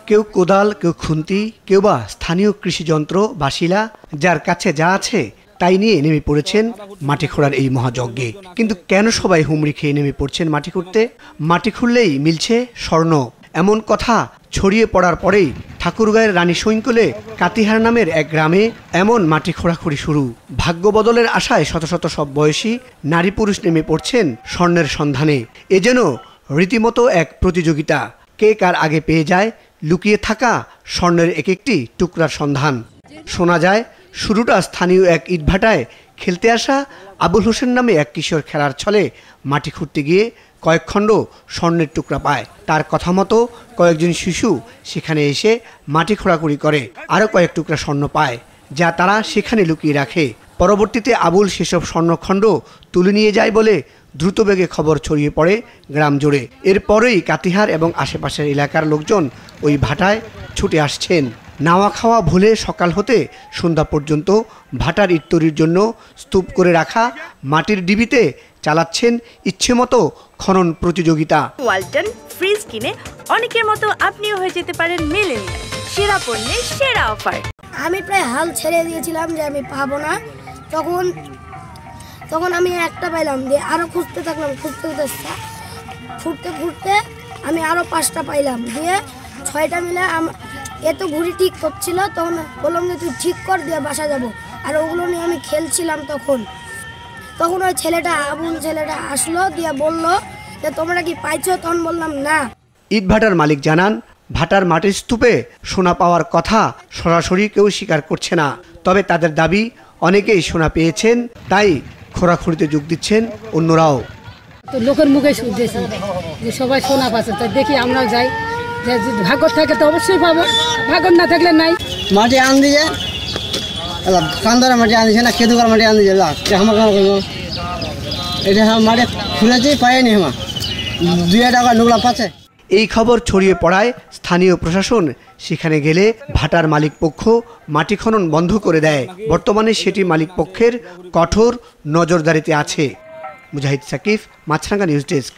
কেউ কোদাল, কেউ খুন্তি, কেউ বা স্থানীয় কৃষিযন্ত্র বা শিলা, যার কাছে যা আছে তাই নিয়ে নেমে পড়েছেন মাটি খোঁড়ার এই মহাযজ্ঞে। কিন্তু কেন সবাই হুমড়ি খেয়ে নেমে পড়ছেন মাটি খুঁড়তে? মাটি খুঁড়লেই মিলছে স্বর্ণ, এমন কথা ছড়িয়ে পড়ার পরেই ঠাকুরগাঁয়ের রানী শৈঙ্কলে কাতিহার নামের এক গ্রামে এমন মাটি খোঁড়াখুড়ি শুরু। ভাগ্য বদলের আশায় শত শত সব বয়সী নারী পুরুষ নেমে পড়ছেন স্বর্ণের সন্ধানে। এ যেন রীতিমতো এক প্রতিযোগিতা, কে কার আগে পেয়ে যায় লুকিয়ে থাকা স্বর্ণের এক একটি টুকরার সন্ধান। শোনা যায় শুরুটা স্থানীয় এক ইটভাটায় খেলতে আসা আবুল হোসেন নামে এক কিশোর খেলার ছলে মাটি খুঁড়তে গিয়ে কয়েক খণ্ড স্বর্ণের টুকরা পায়। তার কথা মতো কয়েকজন শিশু সেখানে এসে মাটি খোঁড়াখুড়ি করে আরও কয়েক টুকরা স্বর্ণ পায়, যা তারা সেখানে লুকিয়ে রাখে। পরবর্তীতে আবুল সেসব স্বর্ণখণ্ড তুলে নিয়ে যায় বলে দ্রুতবেগে খবর ছড়িয়ে পড়ে গ্রাম জুড়ে। এরপরেই কাতিহার এবং আশেপাশের এলাকার লোকজন ওই ভাটায় ছুটে আসছেন। নাওয়া খাওয়া ভুলে সকাল হতে সন্ধ্যা পর্যন্ত ভাটার ইট তৈরির জন্য স্তূপ করে রাখা মাটির ডিবিতে চালাচ্ছেন ইচ্ছেমতো খনন প্রতিযোগিতা। ওয়ালটন ফ্রিজ কিনে অনেকের মতো আপনিও হয়ে যেতে পারেন মিলেনিয়াল সেরা পণ্যের সেরা অফার। আমি প্রায় হাল ছেড়ে দিয়েছিলাম যে আমি পাবো না, তখন আমি একটা পাইলাম, দিয়ে আরও খুঁজতে থাকলাম, ফুটতে আমি আরও 5টা পাইলাম, দিয়ে 6টা মিলে এত ঘুড়ি ঠিক করছিল। তখন বললাম যে তুই ঠিক কর, দিয়ে বাসা যাব। আর ওগুলো নিয়ে আমি খেলছিলাম। তখন ওই আবুল ছেলেটা আসলো, দিয়ে বললো যে তোমরা কি পাইছো? তখন বললাম না। ইট ভাটার মালিক জানান, ভাটার মাটির স্তূপে সোনা পাওয়ার কথা সরাসরি কেউ স্বীকার করছে না। তবে তাদের দাবি অনেকেই সোনা পেয়েছেন, তাই খোঁড়াখুঁড়িতে যোগ দিচ্ছেন অন্যরাও। তো লোকের মুখে শুনতেছি যে সবাই সোনা পাচ্ছে, তাই দেখি আমরাও যাই। ভাগ্য থাকে তো অবশ্যই পাবো, ভাগ্য না থাকলে নাই। মাটি আন দিয়ে কান্দারা মাটি আন দিছে না, কেদুকার মাটি আন দিছে আমার এটা মাটি খুলেছি পাইনি আমার 2 টাকা নোংলা পাচ্ছে। এই খবর ছড়িয়ে পড়ায় স্থানীয় প্রশাসন সেখানে গেলে ভাটার মালিক পক্ষ মাটি খনন বন্ধ করে দেয়। বর্তমানে সেটি মালিক পক্ষের কঠোর নজরদারিতে আছে। মুজাহিদ সাকিব, মাছরাঙ্গা নিউজ ডেস্ক।